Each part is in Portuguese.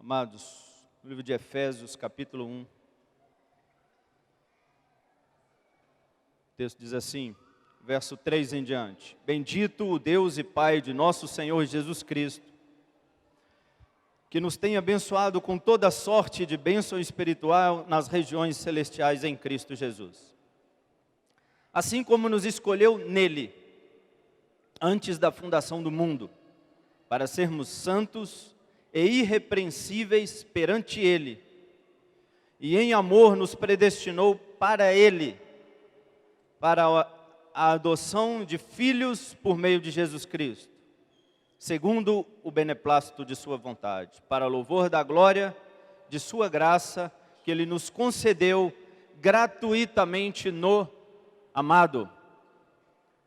Amados, no livro de Efésios, capítulo 1, o texto diz assim, verso 3 em diante: Bendito o Deus e Pai de nosso Senhor Jesus Cristo, que nos tem abençoado com toda sorte de bênção espiritual nas regiões celestiais em Cristo Jesus. Assim como nos escolheu nele, antes da fundação do mundo, para sermos santos e irrepreensíveis perante ele, e em amor nos predestinou para ele, para a adoção de filhos por meio de Jesus Cristo, segundo o beneplácito de sua vontade, para louvor da glória de sua graça, que ele nos concedeu gratuitamente no amado.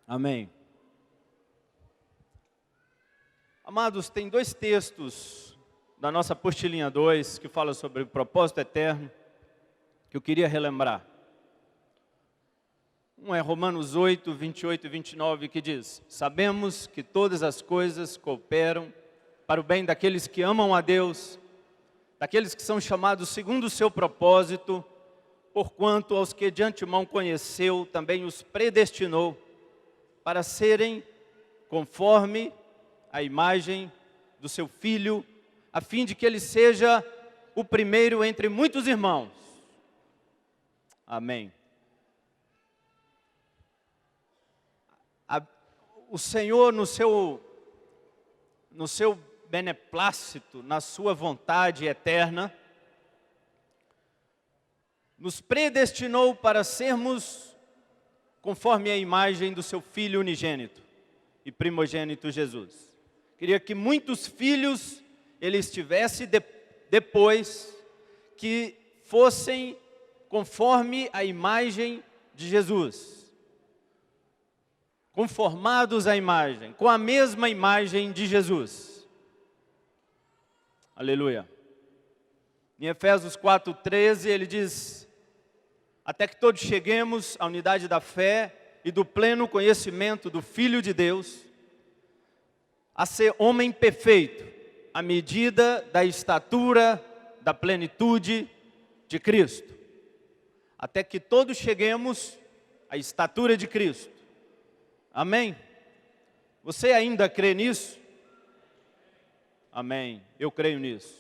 Amém. Amados, tem dois textos da nossa apostilinha 2, que fala sobre o propósito eterno, que eu queria relembrar. Um é Romanos 8, 28 e 29, que diz: Sabemos que todas as coisas cooperam para o bem daqueles que amam a Deus, daqueles que são chamados segundo o seu propósito, porquanto aos que de antemão conheceu, também os predestinou para serem conforme a imagem do seu Filho, a fim de que ele seja o primeiro entre muitos irmãos. Amém. O Senhor, no seu beneplácito, na sua vontade eterna, nos predestinou para sermos conforme a imagem do seu Filho unigênito e primogênito Jesus. Queria que muitos filhos ele estivesse depois, que fossem conforme a imagem de Jesus, conformados à imagem, com a mesma imagem de Jesus. Aleluia. Em Efésios 4:13 ele diz: até que todos cheguemos à unidade da fé e do pleno conhecimento do Filho de Deus, a ser homem perfeito, à medida da estatura da plenitude de Cristo. Até que todos cheguemos à estatura de Cristo. Amém? Você ainda crê nisso? Amém. Eu creio nisso.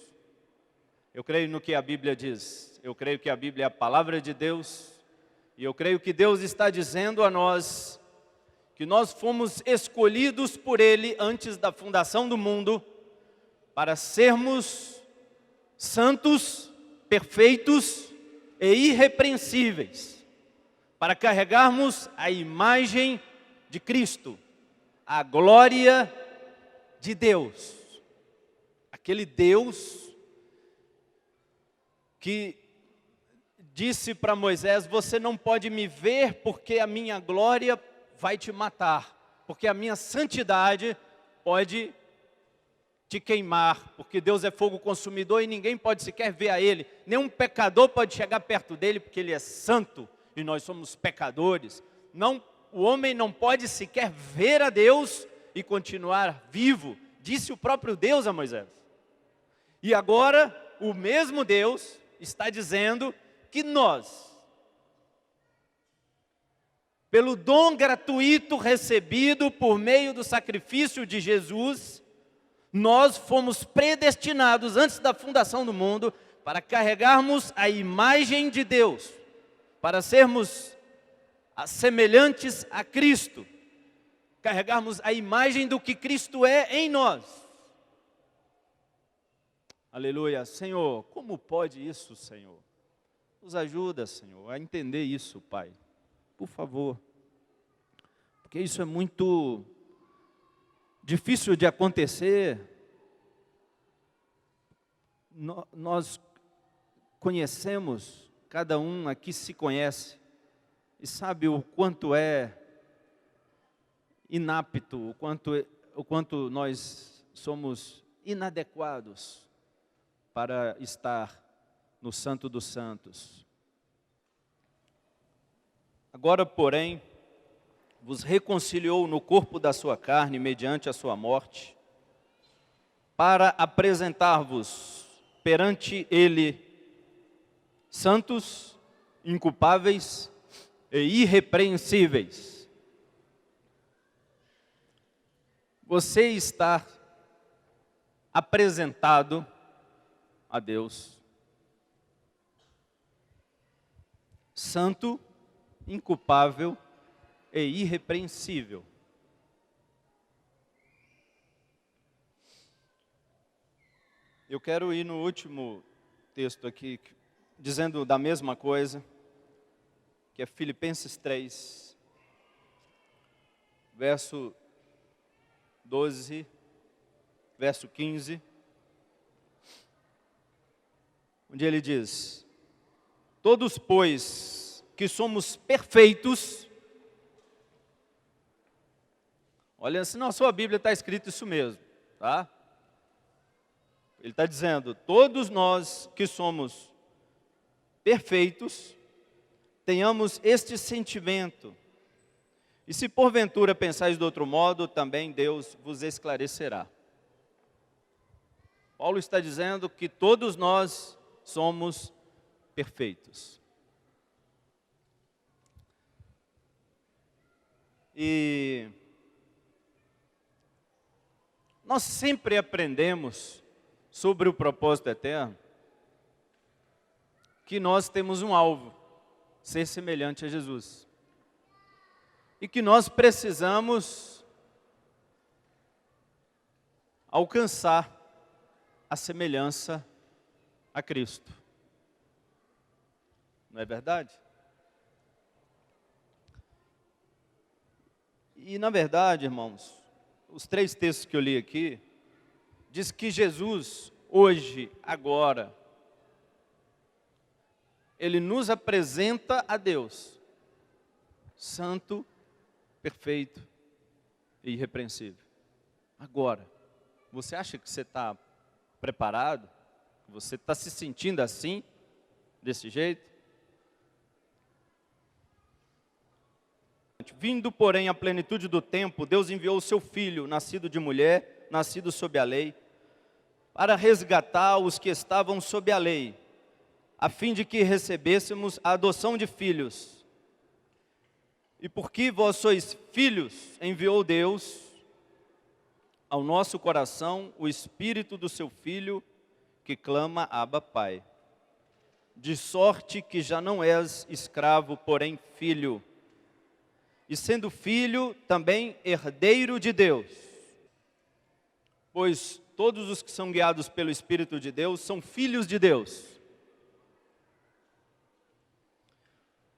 Eu creio no que a Bíblia diz. Eu creio que a Bíblia é a palavra de Deus. E eu creio que Deus está dizendo a nós que nós fomos escolhidos por Ele antes da fundação do mundo para sermos santos, perfeitos e irrepreensíveis, para carregarmos a imagem de Cristo, a glória de Deus, aquele Deus que disse para Moisés: você não pode me ver porque a minha glória vai te matar, porque a minha santidade pode te queimar, porque Deus é fogo consumidor e ninguém pode sequer ver a Ele, nenhum pecador pode chegar perto dEle, porque Ele é santo e nós somos pecadores. Não, o homem não pode sequer ver a Deus e continuar vivo, disse o próprio Deus a Moisés. E agora, o mesmo Deus está dizendo que nós, pelo dom gratuito recebido por meio do sacrifício de Jesus, nós fomos predestinados antes da fundação do mundo para carregarmos a imagem de Deus, para sermos semelhantes a Cristo, carregarmos a imagem do que Cristo é em nós. Aleluia. Senhor, como pode isso, Senhor? Nos ajuda, Senhor, a entender isso, Pai. Por favor. Porque isso é muito difícil de acontecer. Nós conhecemos, cada um aqui se conhece e sabe o quanto é inapto, o quanto nós somos inadequados para estar no Santo dos Santos. Agora, porém, vos reconciliou no corpo da sua carne mediante a sua morte, para apresentar-vos perante Ele santos, inculpáveis e irrepreensíveis. Você está apresentado a Deus santo, inculpável e irrepreensível. Eu quero ir no último texto aqui, dizendo da mesma coisa, que é Filipenses 3, verso 12, verso 15, onde ele diz: todos, pois, que somos perfeitos, olha, se na sua Bíblia está escrito isso mesmo, tá? Ele está dizendo, todos nós que somos perfeitos, tenhamos este sentimento. E se porventura pensais de outro modo, também Deus vos esclarecerá. Paulo está dizendo que todos nós somos perfeitos. E nós sempre aprendemos sobre o propósito eterno, que nós temos um alvo, ser semelhante a Jesus. E que nós precisamos alcançar a semelhança a Cristo. Não é verdade? E na verdade, irmãos, os 3 textos que eu li aqui, diz que Jesus, hoje, agora, Ele nos apresenta a Deus, santo, perfeito e irrepreensível. Agora, você acha que você está preparado? Você está se sentindo assim, desse jeito? Vindo, porém, à plenitude do tempo, Deus enviou o seu Filho, nascido de mulher, nascido sob a lei, para resgatar os que estavam sob a lei, a fim de que recebêssemos a adoção de filhos. E porque vós sois filhos, enviou Deus ao nosso coração o Espírito do seu Filho, que clama, Abba, Pai. De sorte que já não és escravo, porém filho. E sendo filho, também herdeiro de Deus. Pois todos os que são guiados pelo Espírito de Deus são filhos de Deus.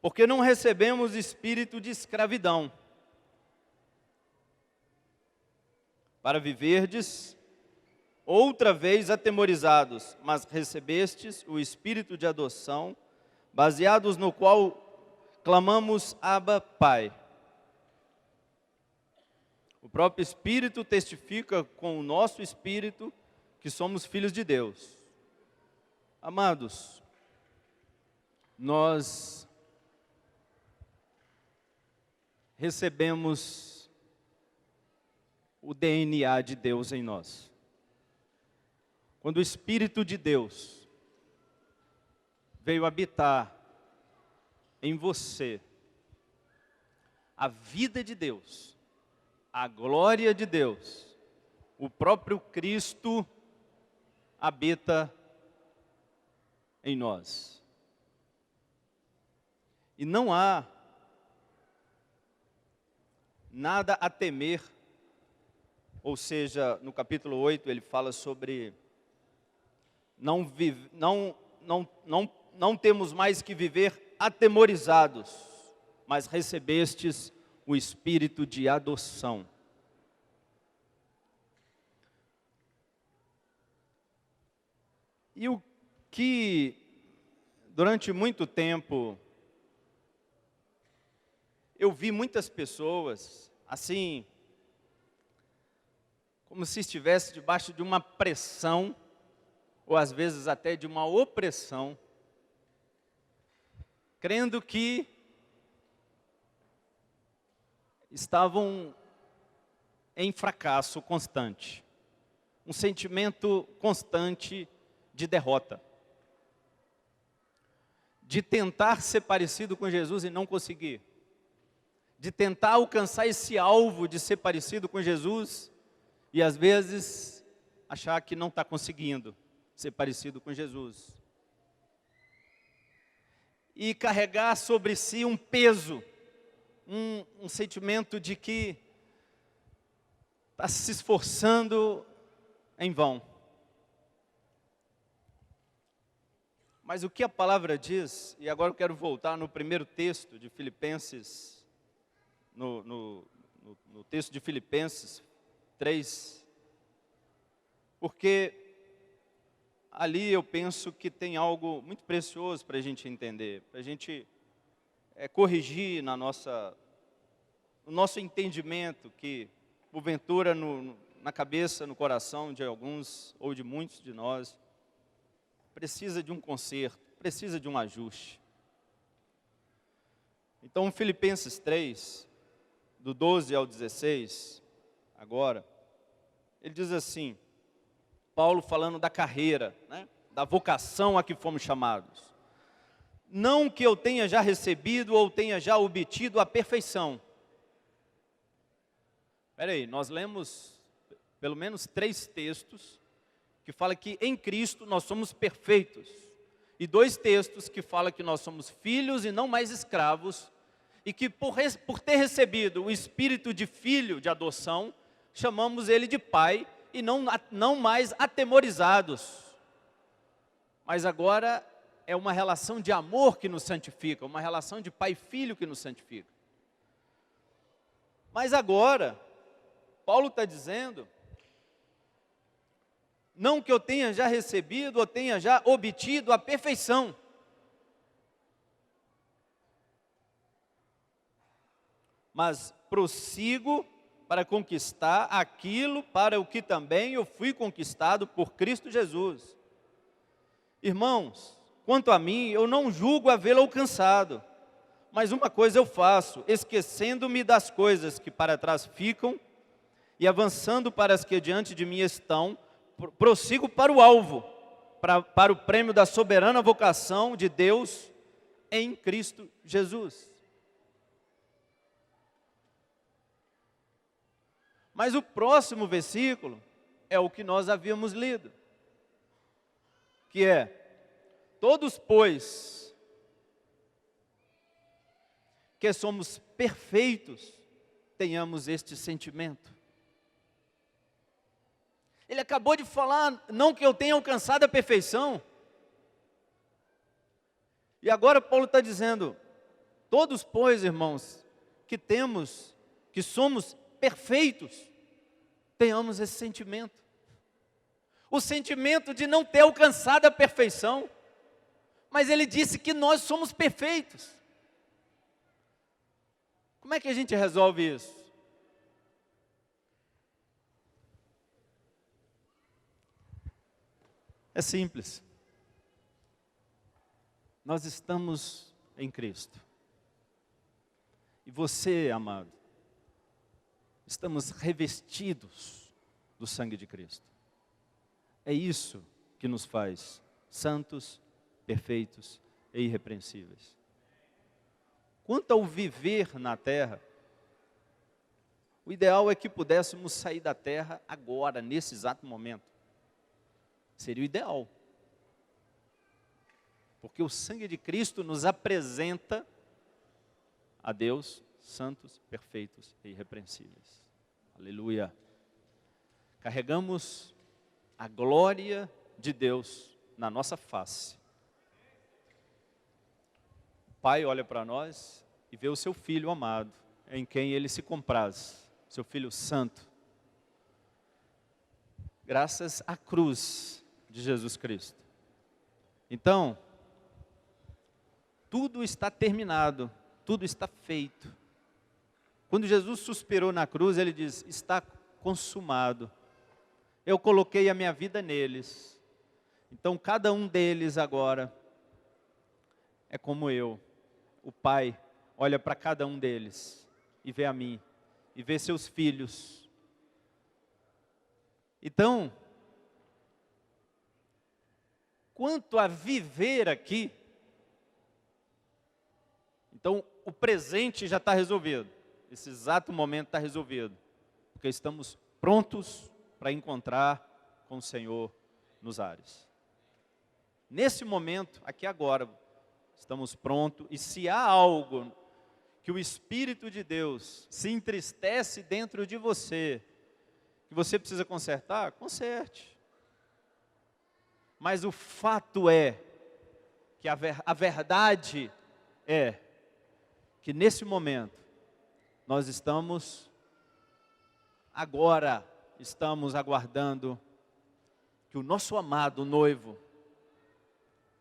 Porque não recebemos espírito de escravidão, para viverdes outra vez atemorizados, mas recebestes o espírito de adoção, baseados no qual clamamos, Abba, Pai. O próprio Espírito testifica com o nosso espírito que somos filhos de Deus. Amados, nós recebemos o DNA de Deus em nós. Quando o Espírito de Deus veio habitar em você, a vida de Deus, a glória de Deus, o próprio Cristo habita em nós. E não há nada a temer, ou seja, no capítulo 8 ele fala sobre não temos mais que viver atemorizados, mas recebestes o espírito de adoção. E o que durante muito tempo eu vi muitas pessoas assim, como se estivesse debaixo de uma pressão, ou às vezes até de uma opressão, crendo que estavam em fracasso constante, um sentimento constante de derrota, de tentar ser parecido com Jesus e não conseguir, de tentar alcançar esse alvo de ser parecido com Jesus e às vezes achar que não está conseguindo ser parecido com Jesus. E carregar sobre si um peso, um sentimento de que está se esforçando em vão. Mas o que a palavra diz, e agora eu quero voltar no primeiro texto de Filipenses, no texto de Filipenses 3, porque ali eu penso que tem algo muito precioso para a gente entender, para a gente corrigir no nosso entendimento, que porventura na cabeça, no coração de alguns ou de muitos de nós, precisa de um conserto, precisa de um ajuste. Então, Filipenses 3, do 12 ao 16, agora, ele diz assim, Paulo falando da carreira, né, da vocação a que fomos chamados. Não que eu tenha já recebido ou tenha já obtido a perfeição. Espera aí, nós lemos pelo menos 3 textos que falam que em Cristo nós somos perfeitos. E 2 textos que falam que nós somos filhos e não mais escravos. E que por ter recebido o espírito de filho de adoção, chamamos ele de pai e não mais atemorizados. Mas agora é uma relação de amor que nos santifica, uma relação de pai e filho que nos santifica. Mas agora, Paulo está dizendo, não que eu tenha já recebido ou tenha já obtido a perfeição. Mas prossigo para conquistar aquilo para o que também eu fui conquistado por Cristo Jesus. Irmãos, quanto a mim, eu não julgo havê-lo alcançado, mas uma coisa eu faço, esquecendo-me das coisas que para trás ficam e avançando para as que diante de mim estão, prossigo para o alvo, para o prêmio da soberana vocação de Deus em Cristo Jesus. Mas o próximo versículo é o que nós havíamos lido, que é, todos, pois, que somos perfeitos, tenhamos este sentimento. Ele acabou de falar, não que eu tenha alcançado a perfeição. E agora Paulo está dizendo, todos, pois, irmãos, que somos perfeitos, tenhamos esse sentimento. O sentimento de não ter alcançado a perfeição. Mas ele disse que nós somos perfeitos. Como é que a gente resolve isso? É simples. Nós estamos em Cristo. E você, amado, estamos revestidos do sangue de Cristo. É isso que nos faz santos, perfeitos e irrepreensíveis. Quanto ao viver na terra, o ideal é que pudéssemos sair da terra agora, nesse exato momento. Seria o ideal. Porque o sangue de Cristo nos apresenta a Deus santos, perfeitos e irrepreensíveis. Aleluia. Carregamos a glória de Deus na nossa face. O Pai olha para nós e vê o seu Filho amado, em quem Ele se compraz, seu Filho santo. Graças à cruz de Jesus Cristo. Então, tudo está terminado, tudo está feito. Quando Jesus suspirou na cruz, Ele diz, está consumado. Eu coloquei a minha vida neles. Então, cada um deles agora é como eu. O Pai olha para cada um deles e vê a mim, e vê seus filhos. Então, quanto a viver aqui, então o presente já está resolvido. Esse exato momento está resolvido. Porque estamos prontos para encontrar com o Senhor nos ares. Nesse momento, aqui agora, estamos prontos. E se há algo que o Espírito de Deus se entristece dentro de você, que você precisa consertar, conserte. Mas o fato é, que a verdade é, que nesse momento, nós estamos aguardando que o nosso amado noivo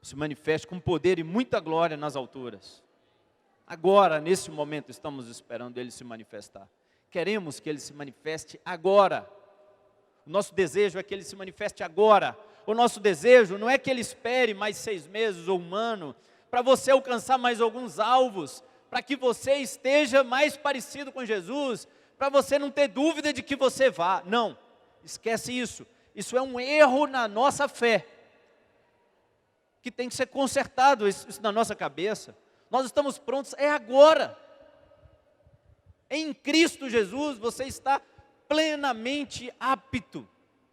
se manifeste com poder e muita glória nas alturas. Agora, nesse momento, estamos esperando ele se manifestar. Queremos que ele se manifeste agora. O nosso desejo é que ele se manifeste agora. O nosso desejo não é que ele espere mais 6 meses ou 1 ano, para você alcançar mais alguns alvos, para que você esteja mais parecido com Jesus, para você não ter dúvida de que você vá. Não, esquece isso. Isso é um erro na nossa fé, que tem que ser consertado isso na nossa cabeça. Nós estamos prontos, é agora. Em Cristo Jesus, você está plenamente apto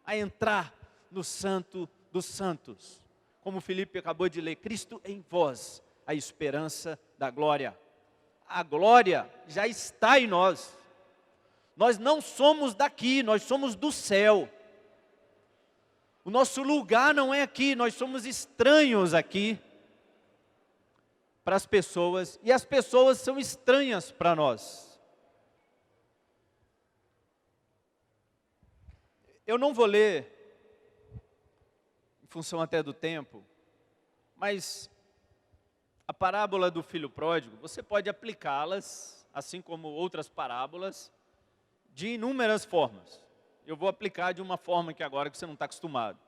a entrar no Santo dos Santos. Como o Felipe acabou de ler, Cristo em vós, a esperança da glória. A glória já está em nós. Nós não somos daqui, nós somos do céu. O nosso lugar não é aqui, nós somos estranhos aqui para as pessoas, e as pessoas são estranhas para nós. Eu não vou ler, em função até do tempo, mas a parábola do filho pródigo, você pode aplicá-las, assim como outras parábolas, de inúmeras formas. Eu vou aplicar de uma forma que agora que você não está acostumado.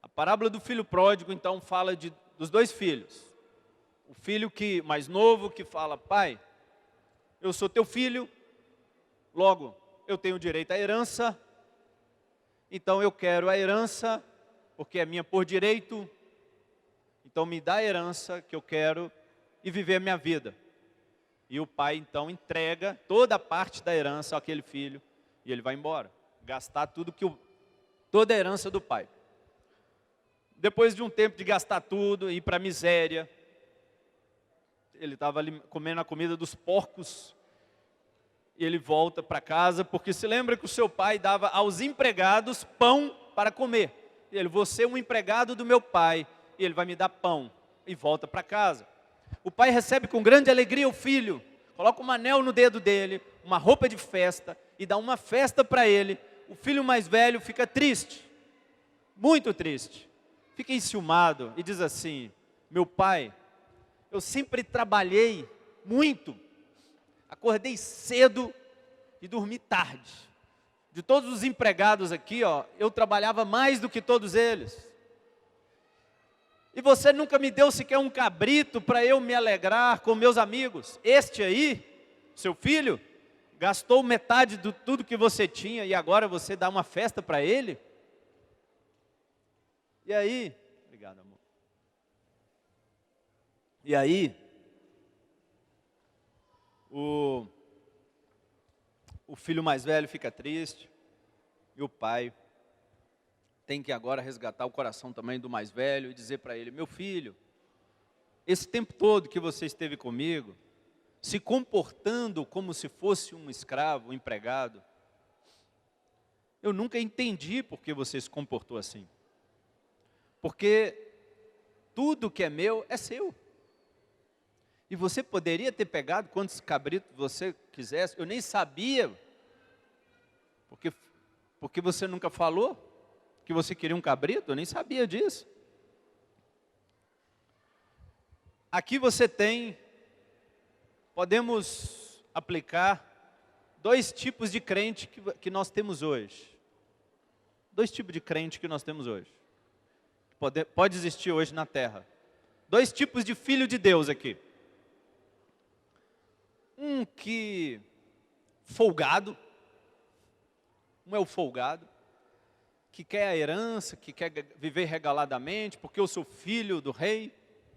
A parábola do filho pródigo, então, fala dos 2 filhos. O filho mais novo que fala, pai, eu sou teu filho, logo eu tenho direito à herança, então eu quero a herança, porque é minha por direito, então me dá a herança que eu quero e viver a minha vida. E o pai então entrega toda a parte da herança àquele filho e ele vai embora, gastar toda a herança do pai. Depois de um tempo de gastar tudo, ir para a miséria, ele estava ali comendo a comida dos porcos, e ele volta para casa, porque se lembra que o seu pai dava aos empregados pão para comer. E ele, você é um empregado do meu pai, e ele vai me dar pão, e volta para casa. O pai recebe com grande alegria o filho, coloca um anel no dedo dele, uma roupa de festa, e dá uma festa para ele. O filho mais velho fica triste, muito triste, fica enciumado, e diz assim, meu pai, eu sempre trabalhei muito, acordei cedo e dormi tarde. De todos os empregados aqui, eu trabalhava mais do que todos eles. E você nunca me deu sequer um cabrito para eu me alegrar com meus amigos. Este aí, seu filho, gastou metade de tudo que você tinha e agora você dá uma festa para ele? E aí, obrigado, amor. E aí, o filho mais velho fica triste, e o pai tem que agora resgatar o coração também do mais velho e dizer para ele, meu filho, esse tempo todo que você esteve comigo, se comportando como se fosse um escravo, um empregado, eu nunca entendi por que você se comportou assim. Porque tudo que é meu é seu. E você poderia ter pegado quantos cabritos você quisesse, eu nem sabia, porque você nunca falou que você queria um cabrito, eu nem sabia disso. Aqui você tem, podemos aplicar 2 tipos de crente que nós temos hoje. 2 tipos de crente que nós temos hoje. Pode existir hoje na terra. 2 tipos de filho de Deus aqui. Um folgado, um é o folgado, que quer a herança, que quer viver regaladamente, porque eu sou filho do rei,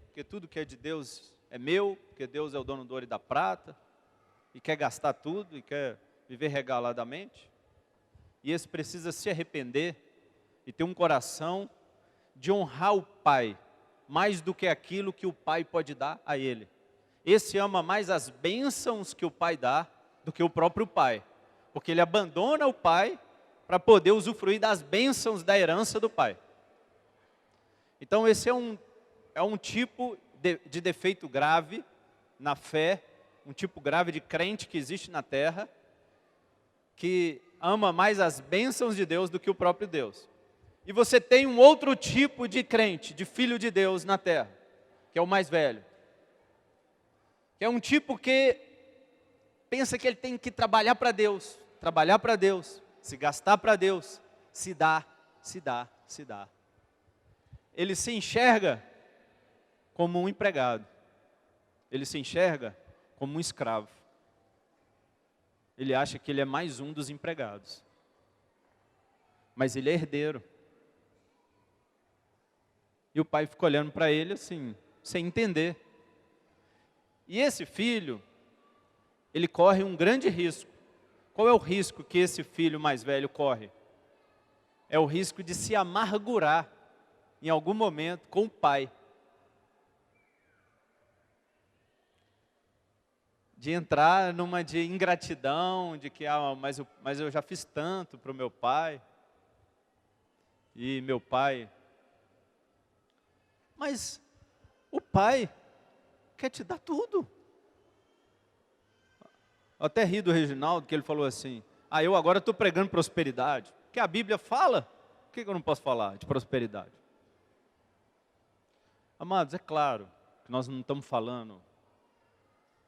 porque tudo que é de Deus é meu, porque Deus é o dono do ouro e da prata, e quer gastar tudo, e quer viver regaladamente. E esse precisa se arrepender e ter um coração de honrar o pai, mais do que aquilo que o pai pode dar a ele. Esse ama mais as bênçãos que o pai dá do que o próprio pai, porque ele abandona o pai para poder usufruir das bênçãos da herança do pai. Então esse é um tipo de defeito grave na fé, um tipo grave de crente que existe na terra, que ama mais as bênçãos de Deus do que o próprio Deus. E você tem um outro tipo de crente, de filho de Deus na terra, que é o mais velho. Que é um tipo que pensa que ele tem que trabalhar para Deus, se gastar para Deus, se dá. Ele se enxerga como um empregado. Ele se enxerga como um escravo. Ele acha que ele é mais um dos empregados. Mas ele é herdeiro. E o pai fica olhando para ele assim, sem entender. E esse filho, ele corre um grande risco. Qual é o risco que esse filho mais velho corre? É o risco de se amargurar em algum momento com o pai. De entrar numa de ingratidão, de que, mas eu já fiz tanto para o meu pai. E meu pai... Mas o pai quer te dar tudo. Eu até ri do Reginaldo, que ele falou assim, eu agora estou pregando prosperidade. Porque a Bíblia fala, por que eu não posso falar de prosperidade? Amados, é claro que nós não estamos falando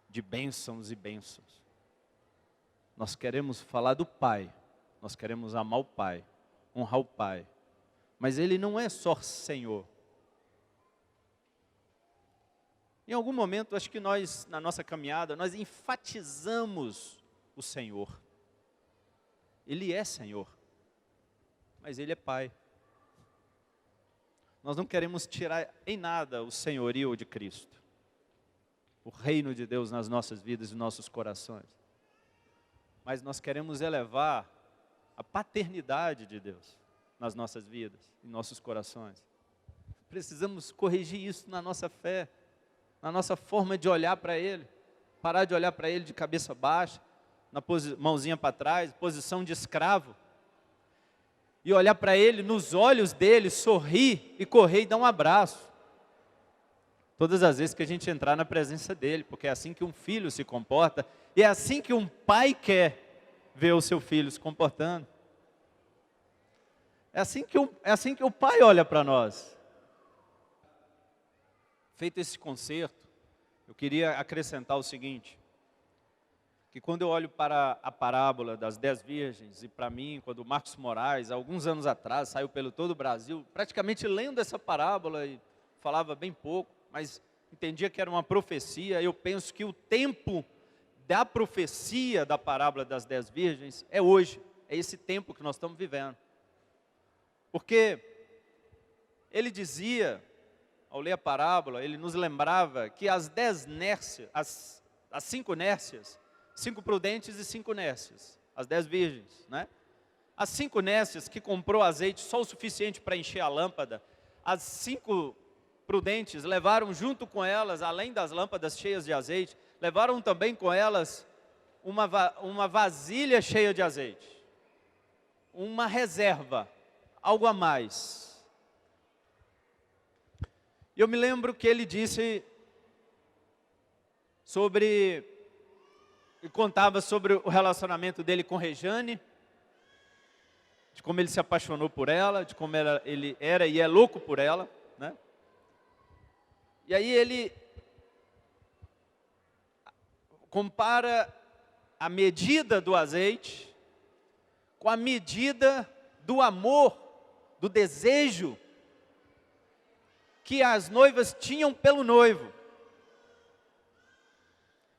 de bênçãos e bênçãos. Nós queremos falar do Pai, nós queremos amar o Pai, honrar o Pai. Mas Ele não é só Senhor. Em algum momento, acho que nós, na nossa caminhada, nós enfatizamos o Senhor. Ele é Senhor, mas Ele é Pai. Nós não queremos tirar em nada o senhorio de Cristo, o reino de Deus nas nossas vidas e nossos corações. Mas nós queremos elevar a paternidade de Deus nas nossas vidas e nossos corações. Precisamos corrigir isso na nossa fé, na nossa forma de olhar para Ele, parar de olhar para Ele de cabeça baixa, na mãozinha para trás, posição de escravo, e olhar para Ele, nos olhos dEle, sorrir e correr e dar um abraço, todas as vezes que a gente entrar na presença dEle, porque é assim que um filho se comporta, e é assim que um pai quer ver o seu filho se comportando. É assim que o pai olha para nós. Feito esse concerto, eu queria acrescentar o seguinte, que quando eu olho para a parábola das 10 virgens, e para mim, quando o Marcos Moraes, alguns anos atrás, saiu pelo todo o Brasil, praticamente lendo essa parábola, e falava bem pouco, mas entendia que era uma profecia, eu penso que o tempo da profecia da parábola das 10 virgens é hoje, é esse tempo que nós estamos vivendo. Porque ele dizia, ao ler a parábola, ele nos lembrava que as 10 nércias, as 5 nércias, 5 prudentes e 5 nércias, as 10 virgens, né? As 5 nércias que comprou azeite só o suficiente para encher a lâmpada, as 5 prudentes levaram junto com elas, além das lâmpadas cheias de azeite, levaram também com elas uma vasilha cheia de azeite, uma reserva, algo a mais. E eu me lembro que ele disse e contava sobre o relacionamento dele com Rejane, de como ele se apaixonou por ela, de como ele era e é louco por ela, né? E aí ele compara a medida do azeite com a medida do amor, do desejo que as noivas tinham pelo noivo.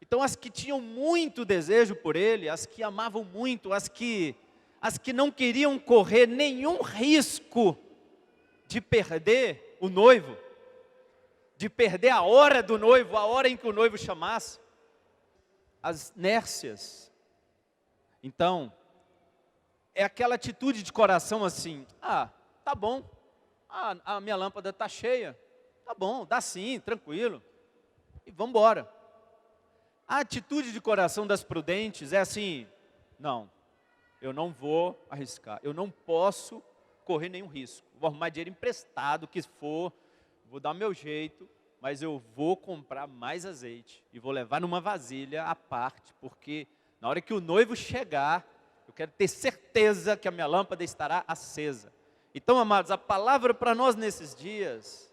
Então as que tinham muito desejo por ele, as que amavam muito, as que as que não queriam correr nenhum risco de perder o noivo, de perder a hora do noivo, a hora em que o noivo chamasse, as nércias. Então, é aquela atitude de coração assim: tá bom, a minha lâmpada está cheia, tá bom, dá sim, tranquilo, e vamos embora. A atitude de coração das prudentes é assim: não, eu não vou arriscar, eu não posso correr nenhum risco, vou arrumar dinheiro emprestado, o que for, vou dar meu jeito, mas eu vou comprar mais azeite e vou levar numa vasilha à parte, porque na hora que o noivo chegar, eu quero ter certeza que a minha lâmpada estará acesa. Então, amados, a palavra para nós nesses dias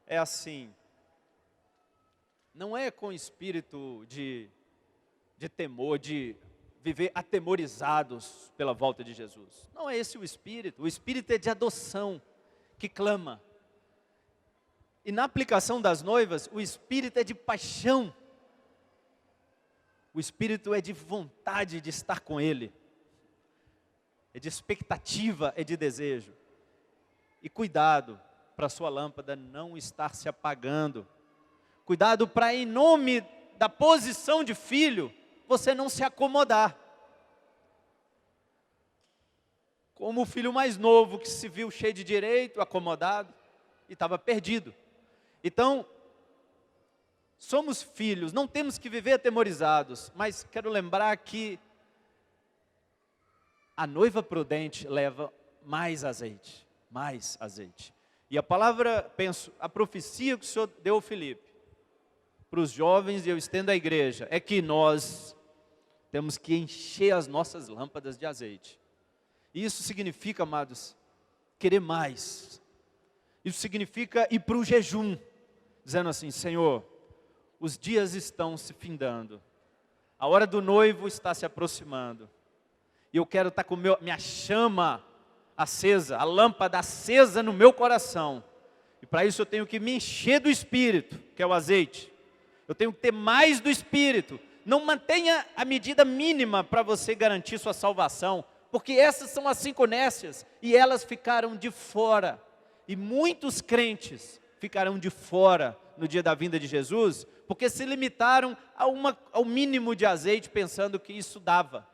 é assim: não é com espírito de temor, de viver atemorizados pela volta de Jesus. Não é esse o espírito é de adoção, que clama. E na aplicação das noivas, o espírito é de paixão, o espírito é de vontade de estar com Ele, é de expectativa, é de desejo. E cuidado para a sua lâmpada não estar se apagando, cuidado para, em nome da posição de filho, você não se acomodar, como o filho mais novo que se viu cheio de direito, acomodado, e estava perdido. Então, somos filhos, não temos que viver atemorizados, mas quero lembrar que a noiva prudente leva mais azeite, mais azeite. E a palavra, penso, a profecia que o Senhor deu ao Filipe, para os jovens, e eu estendo à igreja, é que nós temos que encher as nossas lâmpadas de azeite. E isso significa, amados, querer mais. Isso significa ir para o jejum, dizendo assim: Senhor, os dias estão se findando, a hora do noivo está se aproximando, e eu quero estar com minha chama acesa, a lâmpada acesa no meu coração, e para isso eu tenho que me encher do Espírito, que é o azeite, eu tenho que ter mais do Espírito. Não mantenha a medida mínima para você garantir sua salvação, porque essas são as 5 nécias, e elas ficaram de fora, e muitos crentes ficarão de fora no dia da vinda de Jesus, porque se limitaram ao mínimo de azeite, pensando que isso dava.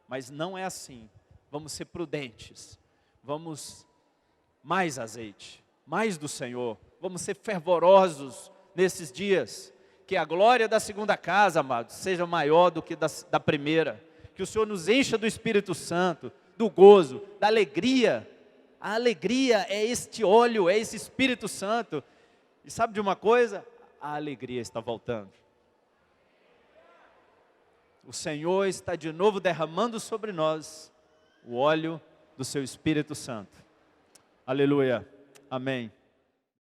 Mas não é assim. Vamos ser prudentes, vamos mais azeite, mais do Senhor, vamos ser fervorosos nesses dias, que a glória da segunda casa, amados, seja maior do que da primeira, que o Senhor nos encha do Espírito Santo, do gozo, da alegria. A alegria é este óleo, é esse Espírito Santo. E sabe de uma coisa? A alegria está voltando. O Senhor está de novo derramando sobre nós o óleo do seu Espírito Santo. Aleluia. Amém.